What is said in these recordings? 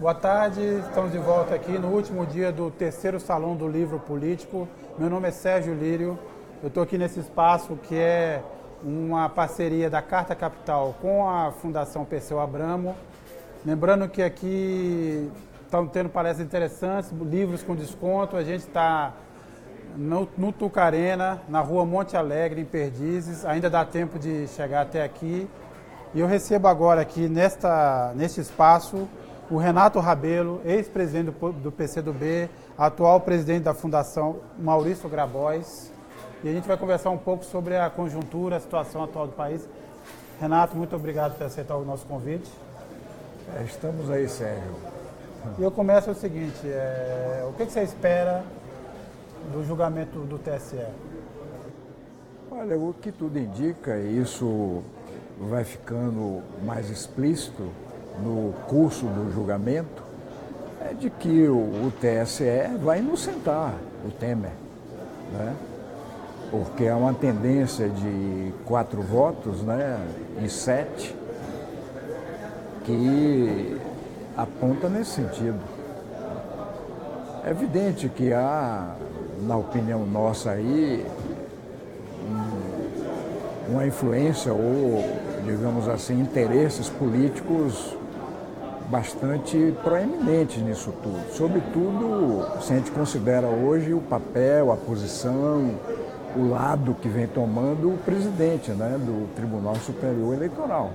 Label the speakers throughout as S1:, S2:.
S1: Boa tarde, estamos de volta aqui no último dia do terceiro Salão do Livro Político. Meu nome é Sérgio Lírio, eu estou aqui nesse espaço que é uma parceria da Carta Capital com a Fundação Perseu Abramo. Lembrando que aqui estão tendo palestras interessantes, livros com desconto. A gente está no Tucarena, na rua Monte Alegre, em Perdizes. Ainda dá tempo de chegar até aqui. E eu recebo agora aqui neste espaço o Renato Rabelo, ex-presidente do PCdoB, atual presidente da Fundação Maurício Grabois. E a gente vai conversar um pouco sobre a conjuntura, a situação atual do país. Renato, muito obrigado por aceitar o nosso convite.
S2: Estamos aí, Sérgio.
S1: E eu começo o seguinte, o que você espera do julgamento do TSE?
S2: Olha, o que tudo indica, e isso vai ficando mais explícito no curso do julgamento, é de que o TSE vai inocentar o Temer, né? Porque há uma tendência de 4 votos, né, em 7, que aponta nesse sentido. É evidente que há, na opinião nossa aí, uma influência ou, digamos assim, interesses políticos bastante proeminentes nisso tudo. Sobretudo, se a gente considera hoje o papel, a posição, o lado que vem tomando o presidente, né, do Tribunal Superior Eleitoral.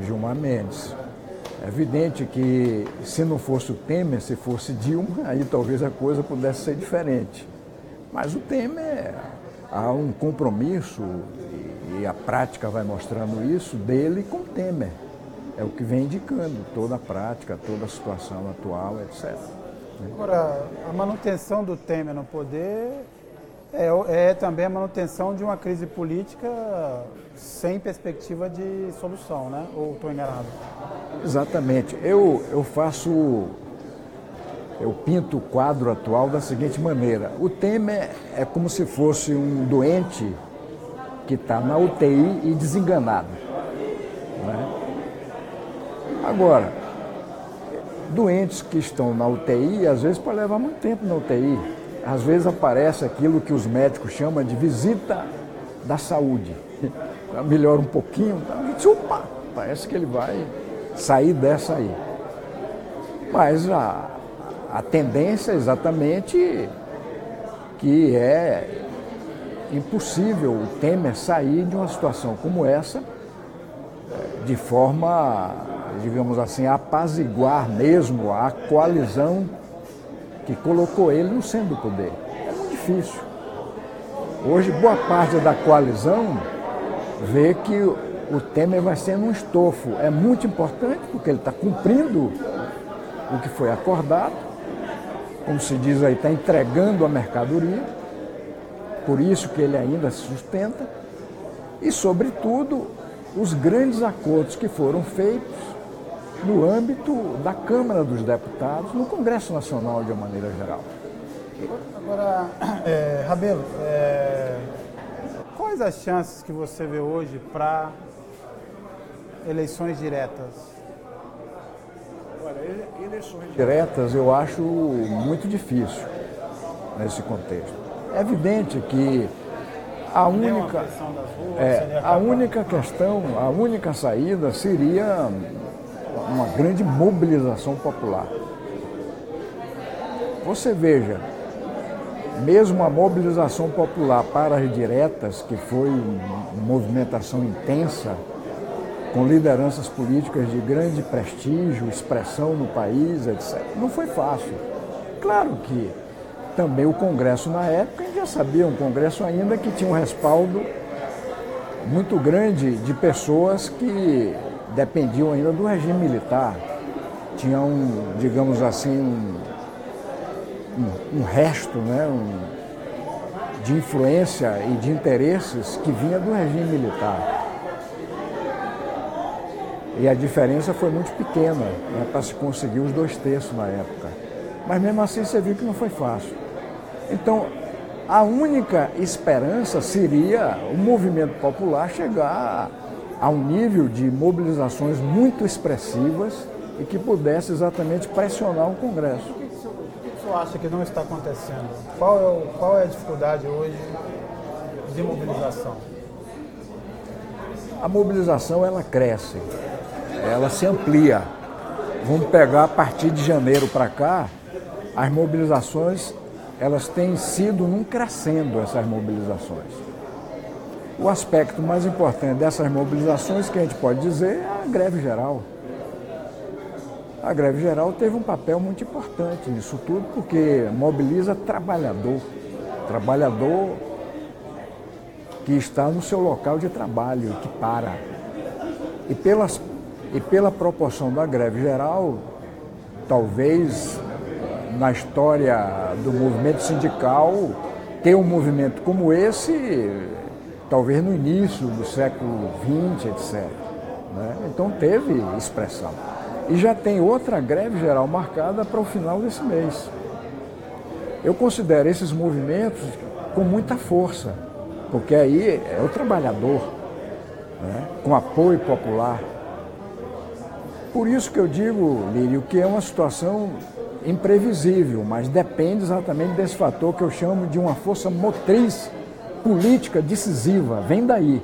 S2: Gilmar Mendes. É evidente que se não fosse o Temer, se fosse Dilma, aí talvez a coisa pudesse ser diferente. Mas o Temer, há um compromisso, e a prática vai mostrando isso, dele com o Temer. É o que vem indicando toda a prática, toda a situação atual, etc.
S1: Agora, a manutenção do Temer no poder é também a manutenção de uma crise política sem perspectiva de solução, né? Ou estou enganado?
S2: Exatamente. Eu pinto o quadro atual da seguinte maneira. O Temer é como se fosse um doente que está na UTI e desenganado, né? Agora, doentes que estão na UTI, às vezes pode levar muito tempo na UTI. Às vezes aparece aquilo que os médicos chamam de visita da saúde. Melhora um pouquinho, opa, parece que ele vai sair dessa aí. Mas a tendência é exatamente que é impossível o Temer sair de uma situação como essa de forma, digamos assim, a apaziguar mesmo a coalizão que colocou ele no centro do poder. É muito difícil. Hoje, boa parte da coalizão vê que o Temer vai sendo um estofo. É muito importante porque ele está cumprindo o que foi acordado, como se diz aí, está entregando a mercadoria, por isso que ele ainda se sustenta, e, sobretudo, os grandes acordos que foram feitos no âmbito da Câmara dos Deputados, no Congresso Nacional de uma maneira geral.
S1: Agora, Rabelo, quais as chances que você vê hoje para eleições diretas?
S2: Olha, eleições diretas eu acho muito difícil nesse contexto. É evidente que a única questão, a única saída seria uma grande mobilização popular. Você veja, mesmo a mobilização popular para as diretas, que foi uma movimentação intensa, com lideranças políticas de grande prestígio, expressão no país, etc., não foi fácil. Claro que também o Congresso na época, a gente já sabia, um Congresso ainda que tinha um respaldo muito grande de pessoas que dependiam ainda do regime militar. Tinha digamos assim, um resto, né, de influência e de interesses que vinha do regime militar. E a diferença foi muito pequena, né, para se conseguir os 2/3 na época. Mas mesmo assim você viu que não foi fácil. Então, a única esperança seria o movimento popular chegar a um nível de mobilizações muito expressivas
S1: É.
S3: e que pudesse exatamente pressionar o Congresso.
S1: O que o senhor acha que não está acontecendo? Qual é a dificuldade hoje de mobilização?
S3: A mobilização ela cresce, ela se amplia. Vamos pegar a partir de janeiro para cá, as mobilizações elas têm sido num crescendo, essas mobilizações. O aspecto mais importante dessas mobilizações que a gente pode dizer é a greve geral. A greve geral teve um papel muito importante nisso tudo, porque mobiliza trabalhador que está no seu local de trabalho, que para. E pela proporção da greve geral, talvez na história do movimento sindical, ter um movimento como esse, talvez no início do século XX, etc. Né? Então teve expressão. E já tem outra greve geral marcada para o final desse mês. Eu considero esses movimentos com muita força, porque aí é o trabalhador, né, com apoio popular. Por isso que eu digo, Lírio, que é uma situação imprevisível, mas depende exatamente desse fator que eu chamo de uma força motriz política decisiva, vem daí.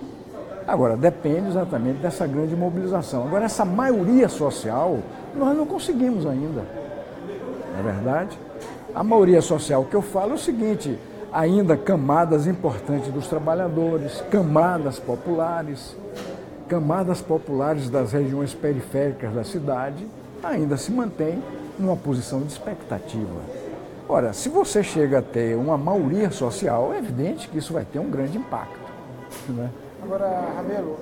S3: Agora, depende exatamente dessa grande mobilização. Agora, essa maioria social, nós não conseguimos ainda, não é verdade? A maioria social que eu falo é o seguinte: ainda camadas importantes dos trabalhadores, camadas populares das regiões periféricas da cidade, ainda se mantém numa posição de expectativa. Ora, se você chega a ter uma maioria social, é evidente que isso vai ter um grande impacto, né?
S1: Agora, Rabelo,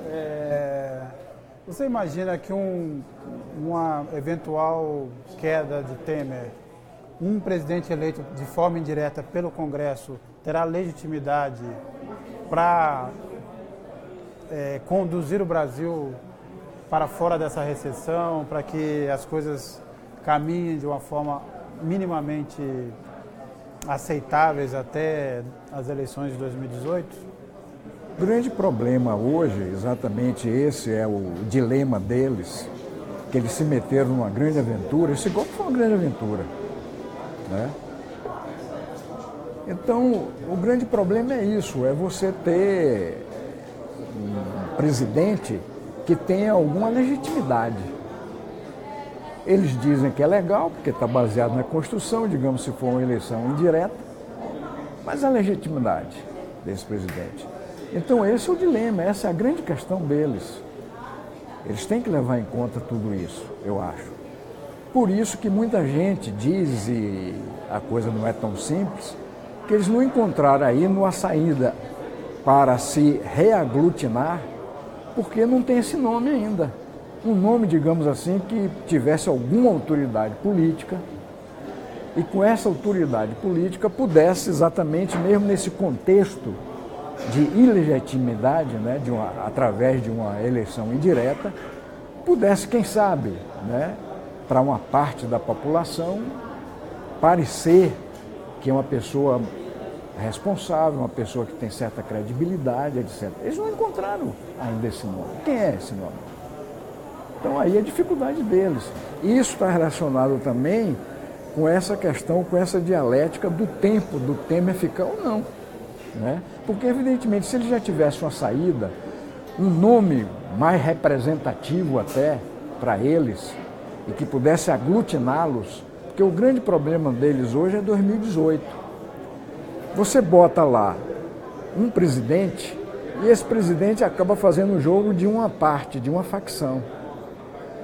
S1: você imagina que uma eventual queda de Temer, um presidente eleito de forma indireta pelo Congresso, terá legitimidade para conduzir o Brasil para fora dessa recessão, para que as coisas caminhem de uma forma minimamente aceitáveis até as eleições de 2018?
S3: O grande problema hoje, exatamente esse é o dilema deles, que eles se meteram numa grande aventura. Esse golpe foi uma grande aventura, né? Então, o grande problema é isso, é você ter um presidente que tenha alguma legitimidade. Eles dizem que é legal, porque está baseado na Constituição, digamos, se for uma eleição indireta, mas a legitimidade desse presidente. Então esse é o dilema, essa é a grande questão deles. Eles têm que levar em conta tudo isso, eu acho. Por isso que muita gente diz, e a coisa não é tão simples, que eles não encontraram aí uma saída para se reaglutinar, porque não tem esse nome ainda. Um nome, digamos assim, que tivesse alguma autoridade política e com essa autoridade política pudesse exatamente, mesmo nesse contexto de ilegitimidade, né, através de uma eleição indireta, pudesse, quem sabe, né, para uma parte da população, parecer que é uma pessoa responsável, uma pessoa que tem certa credibilidade, etc. Eles não encontraram ainda esse nome. Quem é esse nome? Então aí a dificuldade deles. Isso está relacionado também com essa questão, com essa dialética do tempo do Temer ficar ou não, né? Porque, evidentemente, se ele já tivesse uma saída, um nome mais representativo até para eles, e que pudesse aglutiná-los, porque o grande problema deles hoje é 2018. Você bota lá um presidente, e esse presidente acaba fazendo o jogo de uma parte, de uma facção.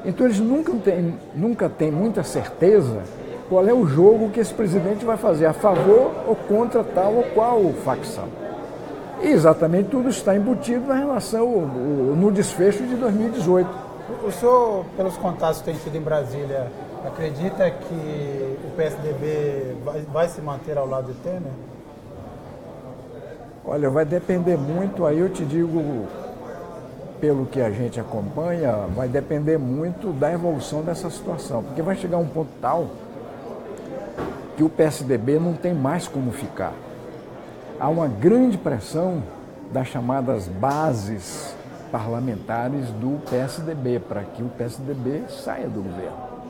S3: Então eles nunca têm muita certeza qual é o jogo que esse presidente vai fazer, a favor ou contra tal ou qual facção. E exatamente tudo está embutido na relação, no desfecho de 2018.
S1: O senhor, pelos contatos que tem tido em Brasília, acredita que o PSDB vai se manter ao lado de Temer?
S3: Olha, vai depender muito, aí eu te digo, pelo que a gente acompanha, vai depender muito da evolução dessa situação, porque vai chegar um ponto tal que o PSDB não tem mais como ficar. Há uma grande pressão das chamadas bases parlamentares do PSDB para que o PSDB saia do governo.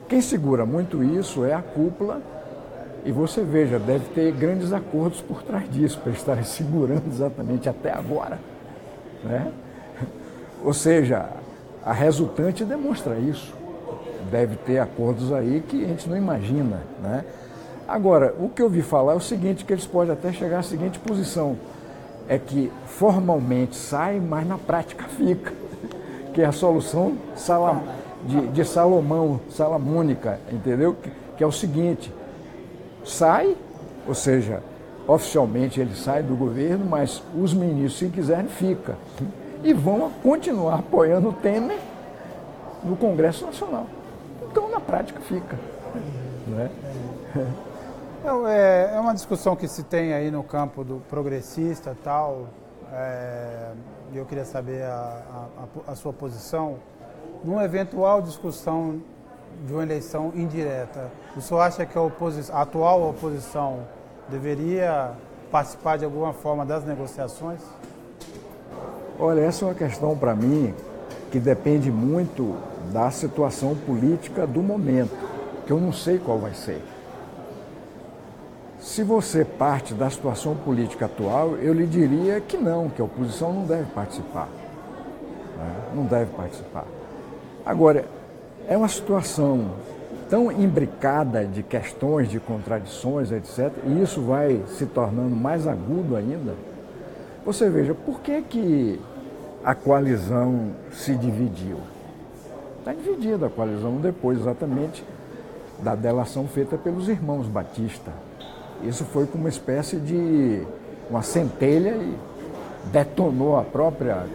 S3: Quem segura muito isso é a cúpula, e você veja, deve ter grandes acordos por trás disso, para estarem segurando exatamente até agora, né? Ou seja, a resultante demonstra isso. Deve ter acordos aí que a gente não imagina, né? Agora, o que eu ouvi falar é o seguinte, que eles podem até chegar à seguinte posição, é que formalmente sai, mas na prática fica, que é a solução de Salomão, salamônica, entendeu? Que é o seguinte, sai, ou seja, oficialmente ele sai do governo, mas os ministros, se quiserem, ficam. E vão continuar apoiando o Temer no Congresso Nacional. Então, na prática, fica. Né?
S1: É uma discussão que se tem aí no campo do progressista e tal, e eu queria saber a sua posição. Numa eventual discussão de uma eleição indireta, o senhor acha que a atual oposição deveria participar de alguma forma das negociações?
S3: Olha, essa é uma questão para mim que depende muito da situação política do momento, que eu não sei qual vai ser. Se você parte da situação política atual, eu lhe diria que não, que a oposição não deve participar. Né? Não deve participar. Agora, é uma situação tão imbricada de questões, de contradições, etc., e isso vai se tornando mais agudo ainda. Você veja, por que a coalizão se dividiu? Está dividida a coalizão depois, exatamente, da delação feita pelos irmãos Batista. Isso foi como uma espécie de uma centelha e detonou a própria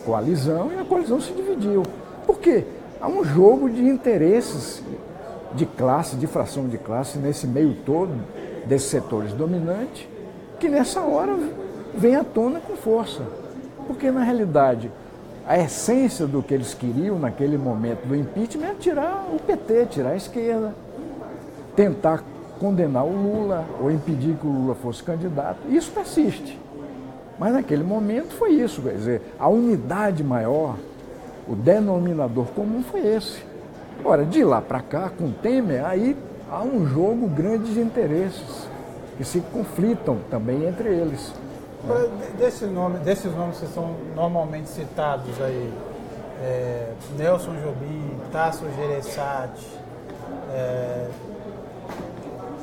S3: coalizão e a coalizão se dividiu. Por quê? Há um jogo de interesses de classe, de fração de classe, nesse meio todo desses setores dominantes, que nessa hora vem à tona com força. Porque, na realidade, a essência do que eles queriam naquele momento do impeachment é tirar o PT, tirar a esquerda, tentar condenar o Lula ou impedir que o Lula fosse candidato. Isso persiste. Mas naquele momento foi isso, quer dizer, a unidade maior, o denominador comum foi esse. Ora, de lá para cá, com Temer, aí há um jogo grande de interesses que se conflitam também entre eles.
S1: Desses nomes que são normalmente citados aí, Nelson Jobim, Tasso Gereissati,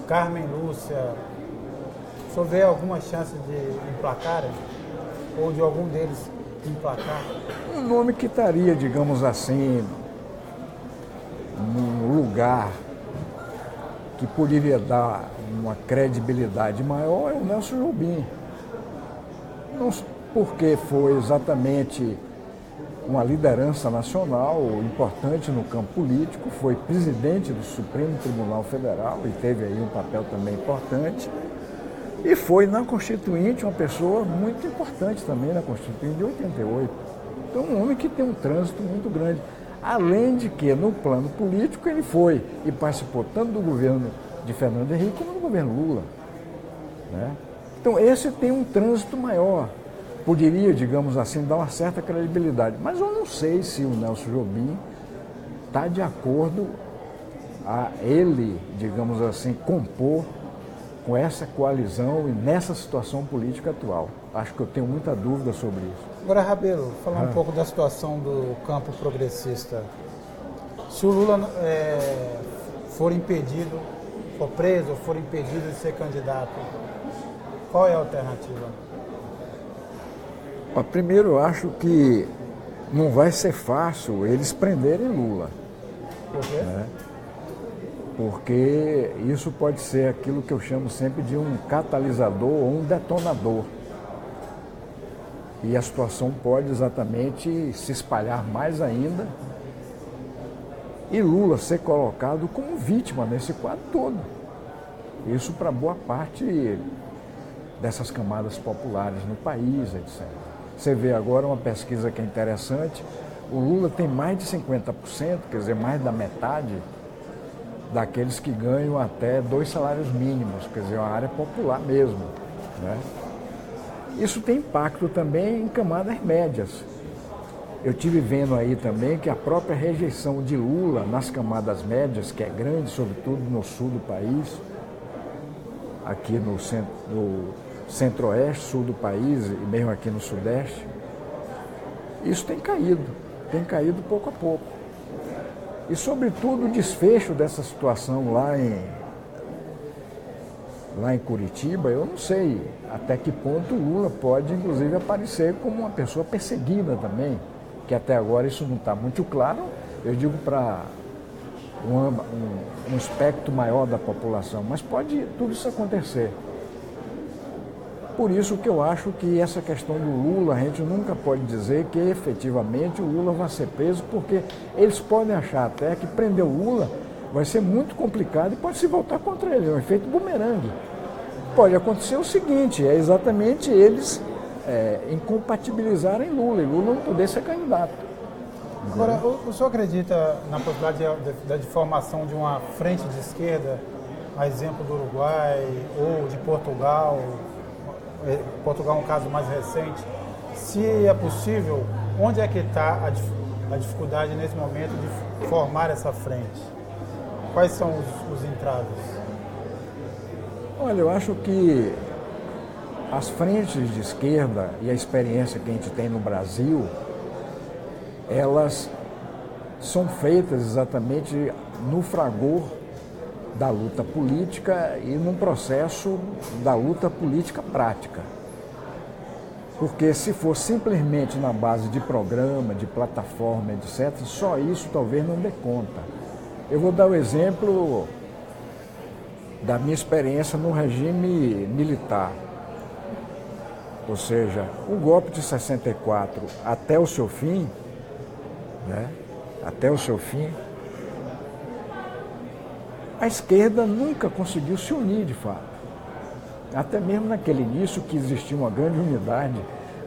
S1: Carmen Lúcia, o senhor vê alguma chance de emplacarem? Ou de algum deles emplacar?
S3: Um nome que estaria, digamos assim, num lugar que poderia dar uma credibilidade maior é o Nelson Jobim. Não porque foi exatamente uma liderança nacional importante no campo político, foi presidente do Supremo Tribunal Federal e teve aí um papel também importante. E foi na Constituinte uma pessoa muito importante também na Constituinte de 88. Então, um homem que tem um trânsito muito grande. Além de que, no plano político, ele foi e participou tanto do governo de Fernando Henrique como do governo Lula. Né? Então, esse tem um trânsito maior. Poderia, digamos assim, dar uma certa credibilidade. Mas eu não sei se o Nelson Jobim está de acordo a ele, digamos assim, compor com essa coalizão e nessa situação política atual. Acho que eu tenho muita dúvida sobre isso.
S1: Agora, Rabelo, falar um pouco da situação do campo progressista. Se o Lula for impedido, for preso, for impedido de ser candidato, qual é a alternativa?
S3: Primeiro, eu acho que não vai ser fácil eles prenderem Lula.
S1: Por quê?
S3: Né? Porque isso pode ser aquilo que eu chamo sempre de um catalisador ou um detonador. E a situação pode exatamente se espalhar mais ainda e Lula ser colocado como vítima nesse quadro todo. Isso para boa parte dessas camadas populares no país, etc. Você vê agora uma pesquisa que é interessante, o Lula tem mais de 50%, quer dizer, mais da metade daqueles que ganham até 2 salários mínimos, quer dizer, uma área popular mesmo. Né? Isso tem impacto também em camadas médias. eu tive vendo aí também que a própria rejeição de Lula nas camadas médias, que é grande, sobretudo no sul do país, aqui no centro-oeste, sul do país e mesmo aqui no sudeste, isso tem caído pouco a pouco. E, sobretudo, o desfecho dessa situação lá em Curitiba, eu não sei até que ponto o Lula pode, inclusive, aparecer como uma pessoa perseguida também, que até agora isso não está muito claro, eu digo para um espectro maior da população, mas pode tudo isso acontecer. Por isso que eu acho que essa questão do Lula, a gente nunca pode dizer que efetivamente o Lula vai ser preso, porque eles podem achar até que prender o Lula vai ser muito complicado e pode se voltar contra ele, é um efeito bumerangue. Pode acontecer o seguinte, é exatamente eles incompatibilizarem Lula e Lula não poder ser candidato.
S1: Agora, o senhor acredita na possibilidade da formação de uma frente de esquerda, a exemplo do Uruguai ou de Portugal? Portugal é um caso mais recente. Se é possível, onde é que está a dificuldade nesse momento de formar essa frente? Quais são os entraves?
S3: Olha, eu acho que as frentes de esquerda e a experiência que a gente tem no Brasil, elas são feitas exatamente no fragor da luta política e num processo da luta política prática. Porque se for simplesmente na base de programa, de plataforma, etc., só isso talvez não dê conta. Eu vou dar o exemplo da minha experiência no regime militar. Ou seja, o golpe de 64 até o seu fim, a esquerda nunca conseguiu se unir de fato. Até mesmo naquele início que existia uma grande unidade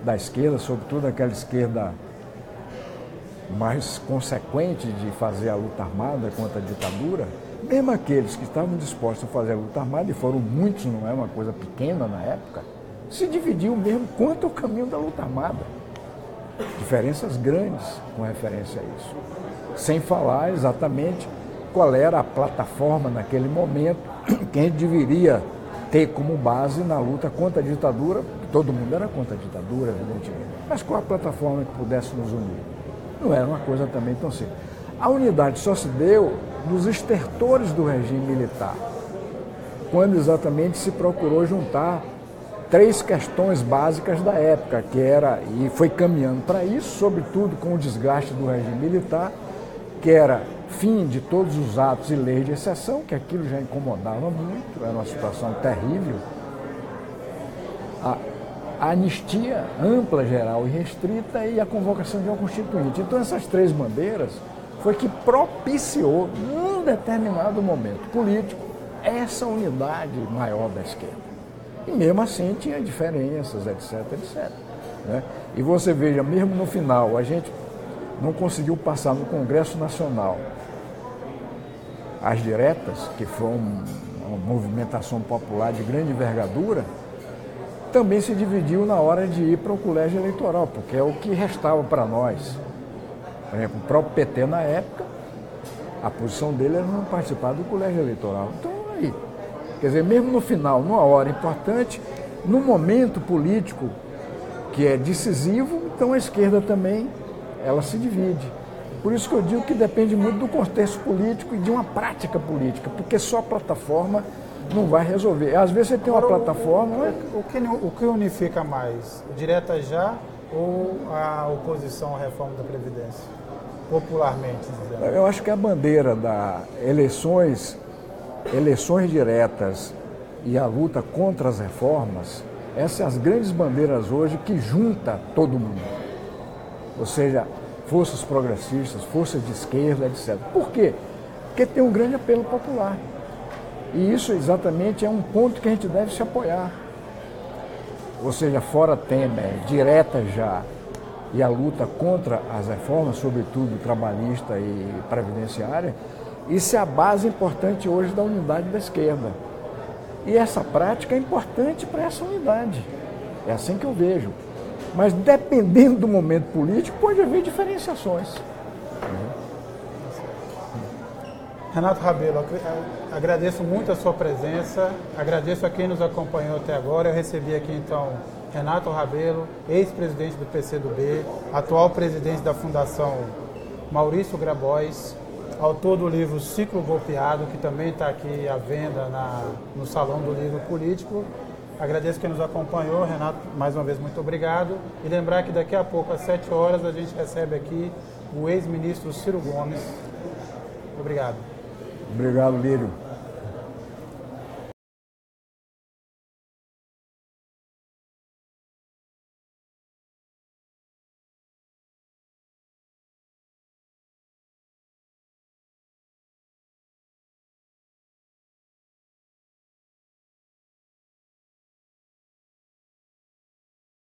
S3: da esquerda, sobretudo aquela esquerda mais consequente de fazer a luta armada contra a ditadura, mesmo aqueles que estavam dispostos a fazer a luta armada, e foram muitos, não é uma coisa pequena na época, se dividiu mesmo quanto ao caminho da luta armada. Diferenças grandes com referência a isso. Sem falar exatamente qual era a plataforma naquele momento que a gente deveria ter como base na luta contra a ditadura. Todo mundo era contra a ditadura, evidentemente. Mas qual a plataforma que pudesse nos unir? Não era uma coisa também tão simples. A unidade só se deu nos estertores do regime militar, quando exatamente se procurou juntar três questões básicas da época, que era, e foi caminhando para isso, sobretudo com o desgaste do regime militar, que era fim de todos os atos e leis de exceção, que aquilo já incomodava muito, era uma situação terrível, a anistia ampla, geral e restrita e a convocação de uma constituinte. Então essas três bandeiras foi que propiciou, num determinado momento político, essa unidade maior da esquerda. E mesmo assim tinha diferenças, etc, etc. Né? E você veja, mesmo no final, a gente não conseguiu passar no Congresso Nacional as diretas, que foi uma movimentação popular de grande envergadura, também se dividiu na hora de ir para o colégio eleitoral, porque é o que restava para nós. Por exemplo, o próprio PT na época, a posição dele era não participar do colégio eleitoral. Então, aí, quer dizer, mesmo no final, numa hora importante, num momento político que é decisivo, então a esquerda também, ela se divide. Por isso que eu digo que depende muito do contexto político e de uma prática política, porque só a plataforma não vai resolver. Às vezes você tem uma plataforma...
S1: O que unifica mais? Direta já ou a oposição à reforma da Previdência? Popularmente dizendo.
S3: Eu acho que a bandeira da eleições diretas e a luta contra as reformas, essas são as grandes bandeiras hoje que junta todo mundo. Ou seja, forças progressistas, forças de esquerda, etc. Por quê? Porque tem um grande apelo popular. E isso exatamente é um ponto que a gente deve se apoiar. Ou seja, fora Temer, direta já, e a luta contra as reformas, sobretudo trabalhista e previdenciária, isso é a base importante hoje da unidade da esquerda. E essa prática é importante para essa unidade. É assim que eu vejo. Mas dependendo do momento político, pode haver diferenciações.
S1: Renato Rabelo, agradeço muito a sua presença, agradeço a quem nos acompanhou até agora. Eu recebi aqui então Renato Rabelo, ex-presidente do PCdoB, atual presidente da Fundação Maurício Grabois, autor do livro Ciclo Golpeado, que também está aqui à venda no Salão do Livro Político. Agradeço quem nos acompanhou. Renato, mais uma vez, muito obrigado. E lembrar que daqui a pouco, às 7 horas, a gente recebe aqui o ex-ministro Ciro Gomes. Obrigado.
S3: Obrigado, Lírio.